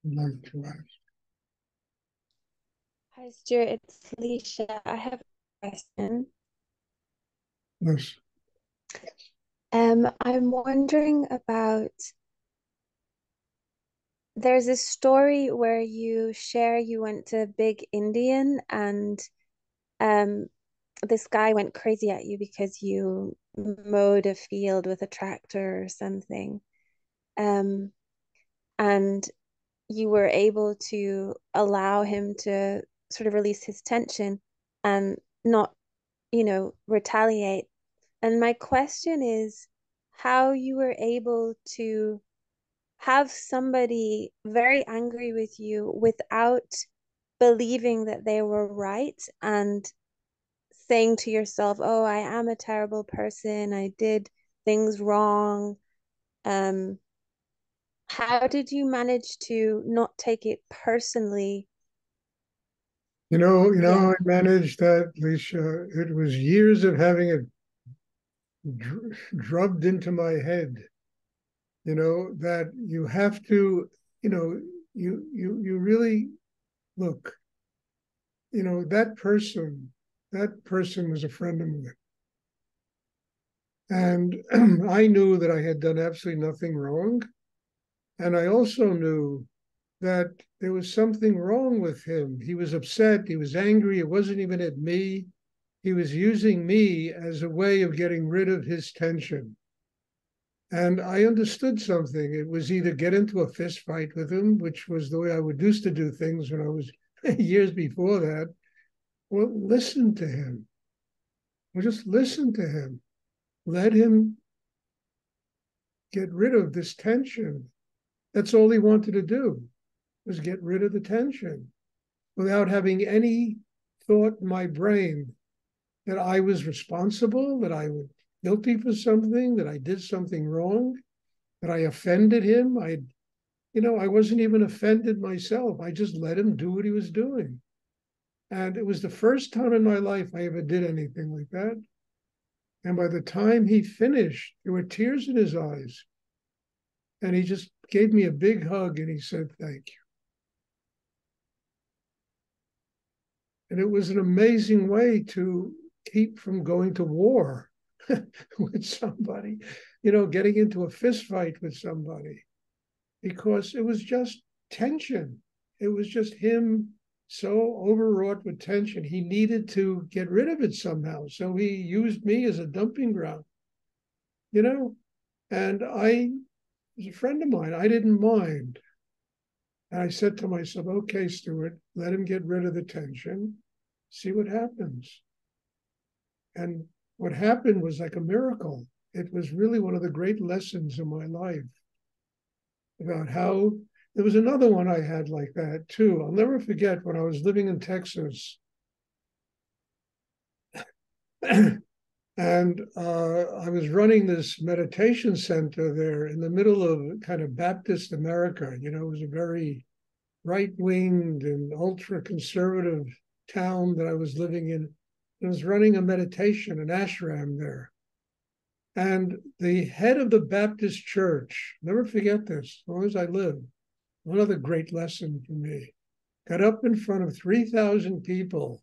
I'd like to ask. Hi, Stuart. It's Leisha. I have a question. Yes. I'm wondering about there's a story where you share you went to Big Indian and um this guy went crazy at you because you mowed a field with a tractor or something. Um, and you were able to allow him to sort of release his tension and not, retaliate. And my question is how you were able to have somebody very angry with you without believing that they were right and saying to yourself, "Oh, I am a terrible person. I did things wrong." Um, how did you manage to not take it personally? You know, Yeah. I managed that, Alicia. It was years of having it drubbed into my head, that you have to, you know, you really look, that person was a friend of mine. And I knew that I had done absolutely nothing wrong. And I also knew that there was something wrong with him. He was upset, he was angry. It wasn't even at me. He was using me as a way of getting rid of his tension. And I understood something. It was either get into a fist fight with him, which was the way I would used to do things when I was years before that, or listen to him, or just listen to him. Let him get rid of this tension. That's all he wanted to do, was get rid of the tension without having any thought in my brain that I was responsible, that I was guilty for something, that I did something wrong, that I offended him. I wasn't even offended myself. I just let him do what he was doing. And it was the first time in my life I ever did anything like that. And by the time he finished, there were tears in his eyes. And he just gave me a big hug and he said, "Thank you." And it was an amazing way to keep from going to war with somebody, getting into a fist fight with somebody, because it was just tension. It was just him so overwrought with tension. He needed to get rid of it somehow. So he used me as a dumping ground, you know, and I was a friend of mine. I didn't mind. And I said to myself, okay, Stuart, let him get rid of the tension, see what happens. And what happened was like a miracle. It was really one of the great lessons in my life about how there was another one I had like that too. I'll never forget when I was living in Texas. And I was running this meditation center there in the middle of kind of Baptist America. It was a very right winged and ultra conservative town that I was living in. I was running a meditation, an ashram there. And the head of the Baptist church, never forget this, as long as I live, another great lesson for me, got up in front of 3,000 people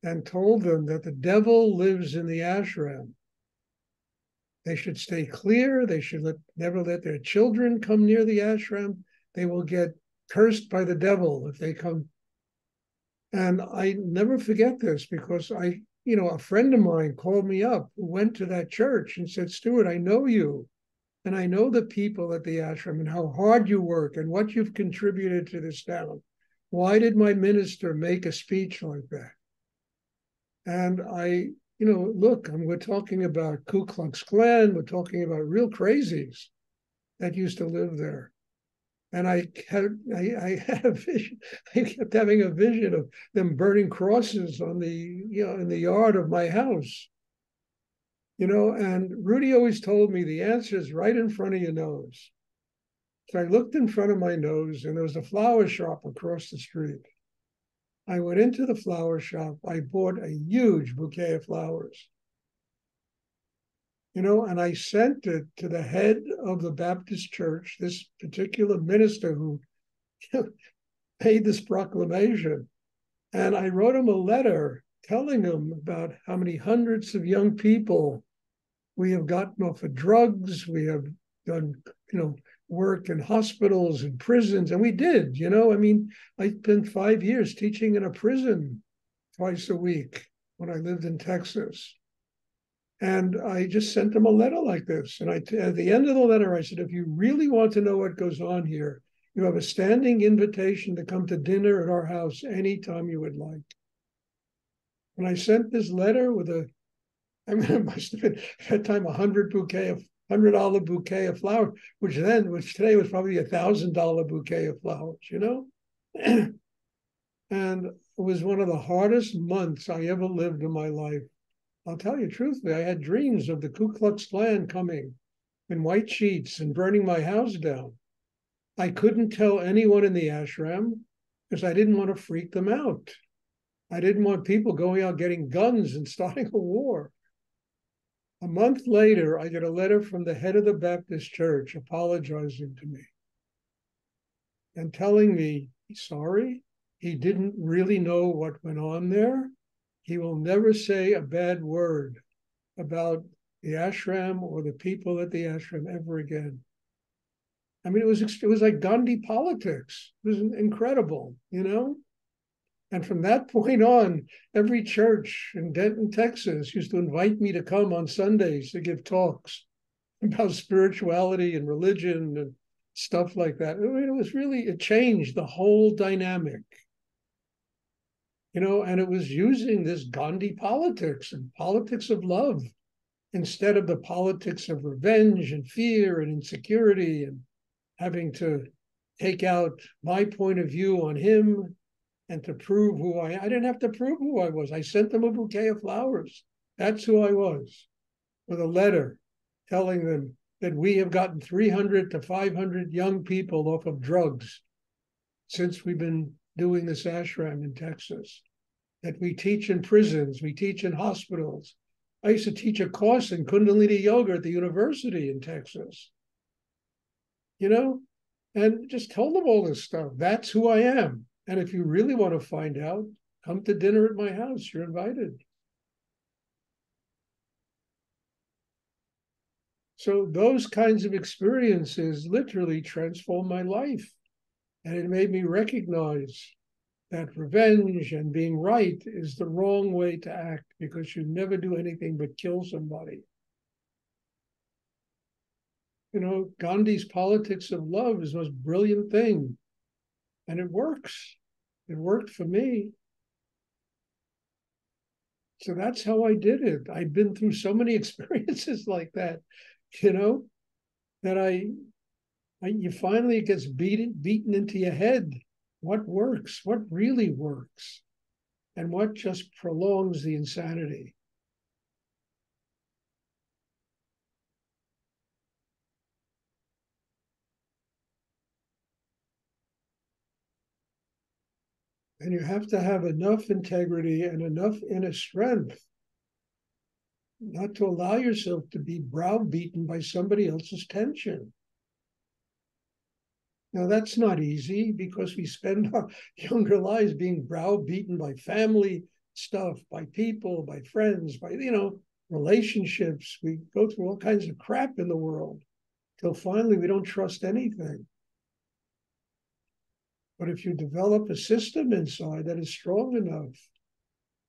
and told them that the devil lives in the ashram. They should stay clear. They should never let their children come near the ashram. They will get cursed by the devil if they come. And I never forget this because a friend of mine called me up who went to that church and said, "Stuart, I know you. And I know the people at the ashram and how hard you work and what you've contributed to this town. Why did my minister make a speech like that?" And look, we're talking about Ku Klux Klan, we're talking about real crazies that used to live there. And I had a vision. I kept having a vision of them burning crosses in the yard of my house. And Rudy always told me the answer is right in front of your nose. So I looked in front of my nose and there was a flower shop across the street. I went into the flower shop. I bought a huge bouquet of flowers. and I sent it to the head of the Baptist church, this particular minister who made this proclamation. And I wrote him a letter telling him about how many hundreds of young people we have gotten off of drugs. We have done, work in hospitals and prisons. And we did, I mean, I spent 5 years teaching in a prison twice a week when I lived in Texas. And I just sent them a letter like this. And at the end of the letter, I said, if you really want to know what goes on here, you have a standing invitation to come to dinner at our house anytime you would like. And I sent this letter with it must have been at that time $100 bouquet of flowers, which today was probably $1,000 bouquet of flowers, And it was one of the hardest months I ever lived in my life. I'll tell you truthfully, I had dreams of the Ku Klux Klan coming in white sheets and burning my house down. I couldn't tell anyone in the ashram because I didn't want to freak them out. I didn't want people going out getting guns and starting a war. A month later, I get a letter from the head of the Baptist church apologizing to me and telling me he's sorry. He didn't really know what went on there. He will never say a bad word about the ashram or the people at the ashram ever again. I mean, it was like Gandhi politics. It was incredible, And from that point on, every church in Denton, Texas used to invite me to come on Sundays to give talks about spirituality and religion and stuff like that. I mean, it changed the whole dynamic, and it was using this Gandhi politics and politics of love instead of the politics of revenge and fear and insecurity and having to take out my point of view on him and to prove I didn't have to prove who I was. I sent them a bouquet of flowers. That's who I was, with a letter telling them that we have gotten 300 to 500 young people off of drugs since we've been doing this ashram in Texas, that we teach in prisons, we teach in hospitals. I used to teach a course in Kundalini Yoga at the university in Texas, and just told them all this stuff. That's who I am. And if you really want to find out, come to dinner at my house. You're invited. So those kinds of experiences literally transformed my life. And it made me recognize that revenge and being right is the wrong way to act, because you never do anything but kill somebody. Gandhi's politics of love is the most brilliant thing. And it works. It worked for me. So that's how I did it. I've been through so many experiences like that, that you finally it gets beaten into your head. What works? What really works? And what just prolongs the insanity? And you have to have enough integrity and enough inner strength not to allow yourself to be browbeaten by somebody else's tension. Now, that's not easy because we spend our younger lives being browbeaten by family stuff, by people, by friends, by, relationships. We go through all kinds of crap in the world till finally we don't trust anything. But if you develop a system inside that is strong enough,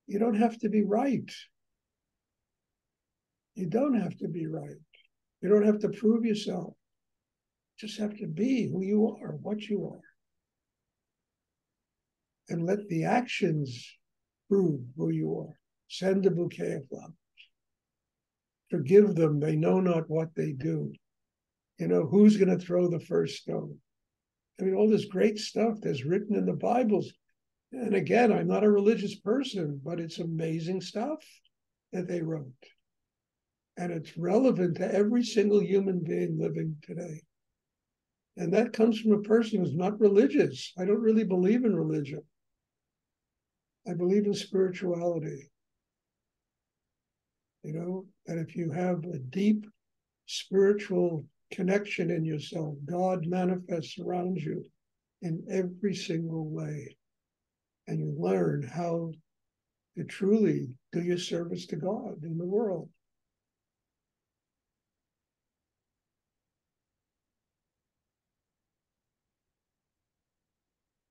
you don't have to be right. You don't have to be right. You don't have to prove yourself. You just have to be who you are, what you are. And let the actions prove who you are. Send a bouquet of flowers. Forgive them. They know not what they do. Who's going to throw the first stone? I mean, all this great stuff that's written in the Bibles. And again, I'm not a religious person, but it's amazing stuff that they wrote. And it's relevant to every single human being living today. And that comes from a person who's not religious. I don't really believe in religion. I believe in spirituality. and if you have a deep spiritual connection in yourself, God manifests around you in every single way. And you learn how to truly do your service to God in the world.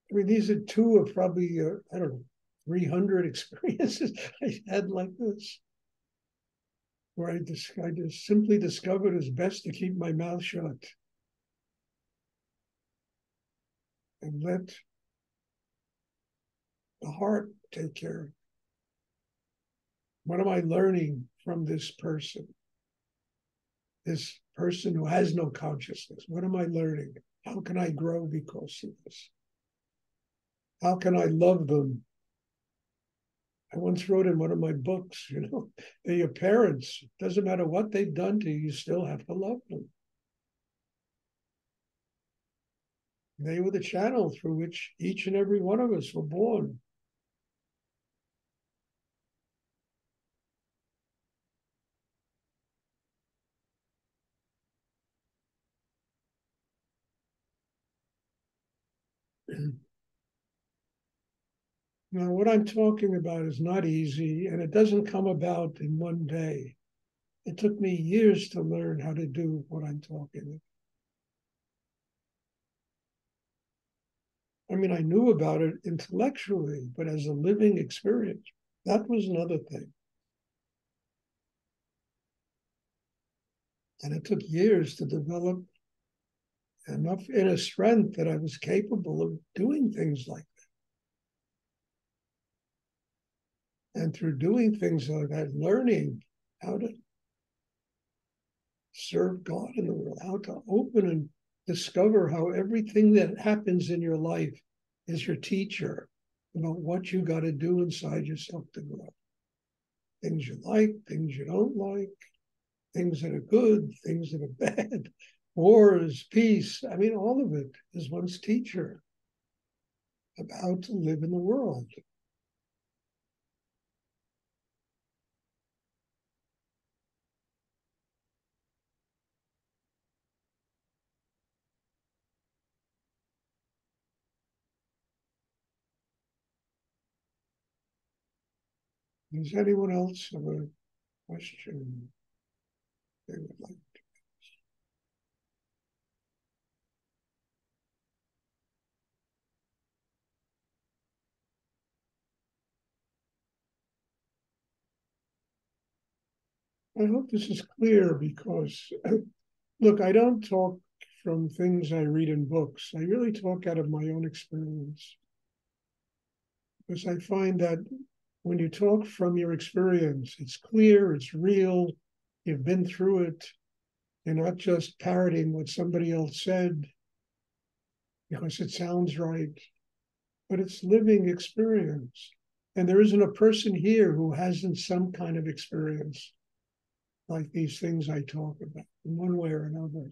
I mean, these are two of probably, I don't know, 300 experiences I had like this, where I just simply discovered it's best to keep my mouth shut and let the heart take care of it. What am I learning from this person? This person who has no consciousness. What am I learning? How can I grow because of this? How can I love them? I once wrote in one of my books, they're your parents. It doesn't matter what they've done to you, you still have to love them. They were the channel through which each and every one of us were born. Now, what I'm talking about is not easy, and it doesn't come about in one day. It took me years to learn how to do what I'm talking about. I mean, I knew about it intellectually, but as a living experience, that was another thing. And it took years to develop enough inner strength that I was capable of doing things like that. And through doing things like that, learning how to serve God in the world, how to open and discover how everything that happens in your life is your teacher about what you got to do inside yourself to grow. Things you like, things you don't like, things that are good, things that are bad, wars, peace. I mean, all of it is one's teacher about how to live in the world. Does anyone else have a question they would like? I hope this is clear because, look, I don't talk from things I read in books. I really talk out of my own experience. Because I find that when you talk from your experience, it's clear, it's real, you've been through it. You're not just parroting what somebody else said because it sounds right, but it's living experience. And there isn't a person here who hasn't some kind of experience like these things I talk about in one way or another.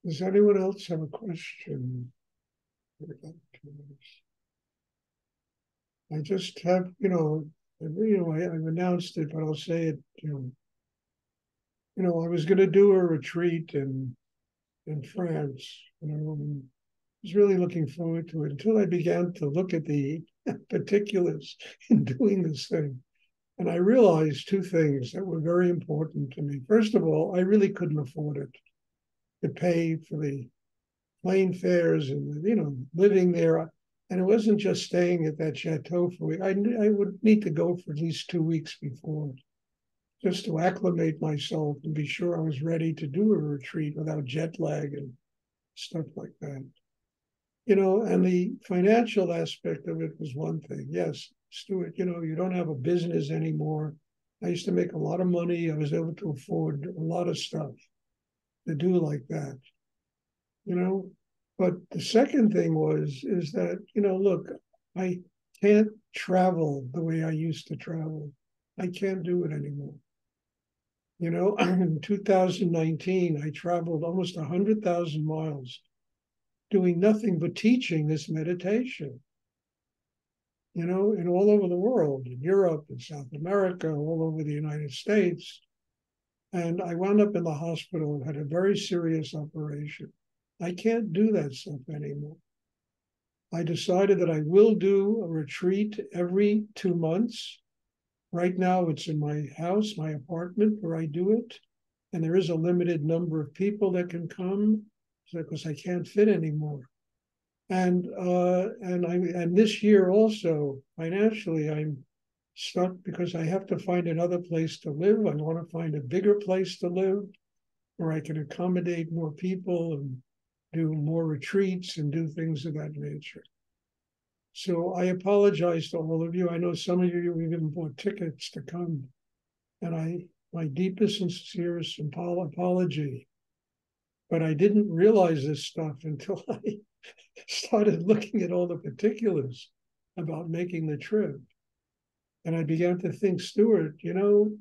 Does anyone else have a question? I just have, I've announced it, but I'll say it, I was going to do a retreat in France, and I was really looking forward to it until I began to look at the particulars in doing this thing. And I realized two things that were very important to me. First of all, I really couldn't afford it to pay for the plane fares and, living there. And it wasn't just staying at that chateau for a week. I would need to go for at least 2 weeks before just to acclimate myself and be sure I was ready to do a retreat without jet lag and stuff like that. And the financial aspect of it was one thing. Yes, Stuart, you don't have a business anymore. I used to make a lot of money. I was able to afford a lot of stuff to do like that, you know. But the second thing is that, look, I can't travel the way I used to travel. I can't do it anymore. In 2019, I traveled almost 100,000 miles doing nothing but teaching this meditation, and all over the world, in Europe, in South America, all over the United States. And I wound up in the hospital and had a very serious operation. I can't do that stuff anymore. I decided that I will do a retreat every 2 months. Right now, it's in my house, my apartment, where I do it. And there is a limited number of people that can come because I can't fit anymore. And this year also, financially, I'm stuck because I have to find another place to live. I want to find a bigger place to live where I can accommodate more people and do more retreats and do things of that nature. So I apologize to all of you. I know some of you even bought tickets to come, and my deepest and sincerest apology. But I didn't realize this stuff until I started looking at all the particulars about making the trip. And I began to think, Stuart, you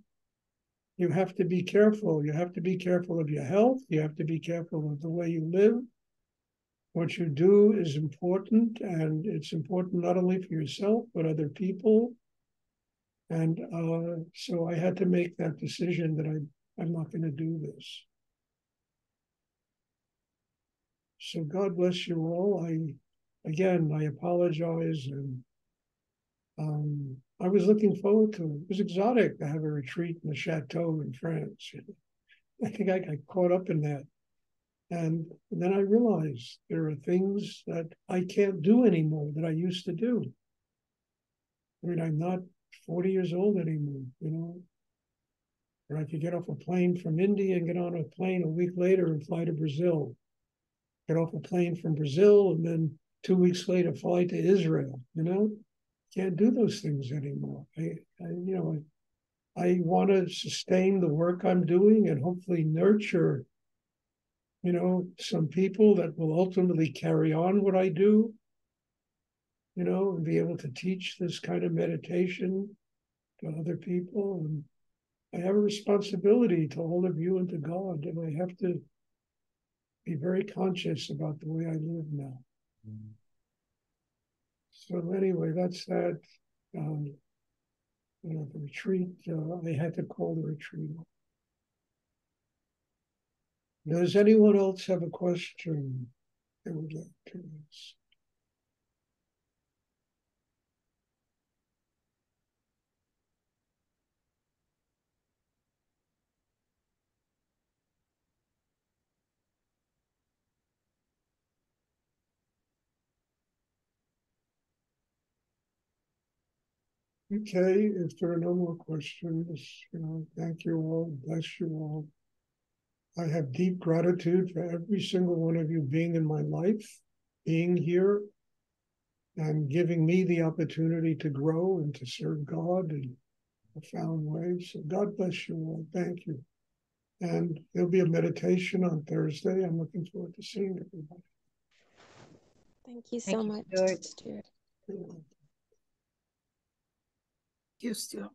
have to be careful. You have to be careful of your health. You have to be careful of the way you live. What you do is important, and it's important not only for yourself, but other people. And so I had to make that decision that I'm not going to do this. So God bless you all. I apologize, and I was looking forward to it. It was exotic to have a retreat in the chateau in France. I think I got caught up in that. And then I realized there are things that I can't do anymore that I used to do. I mean, I'm not 40 years old anymore, or I could get off a plane from India and get on a plane a week later and fly to Brazil. Get off a plane from Brazil and then 2 weeks later fly to Israel, Can't do those things anymore. I want to sustain the work I'm doing and hopefully nurture, some people that will ultimately carry on what I do, and be able to teach this kind of meditation to other people. And I have a responsibility to all of you and to God, and I have to be very conscious about the way I live now. Mm-hmm. So anyway, that's that. The retreat, I had to call the retreat. Does anyone else have a question they would like to ask? Okay, if there are no more questions, thank you all, bless you all. I have deep gratitude for every single one of you being in my life, being here, and giving me the opportunity to grow and to serve God in profound ways. So God bless you all. Thank you. And there'll be a meditation on Thursday. I'm looking forward to seeing everybody. Thank you so much, Stuart. Thank you, Stuart.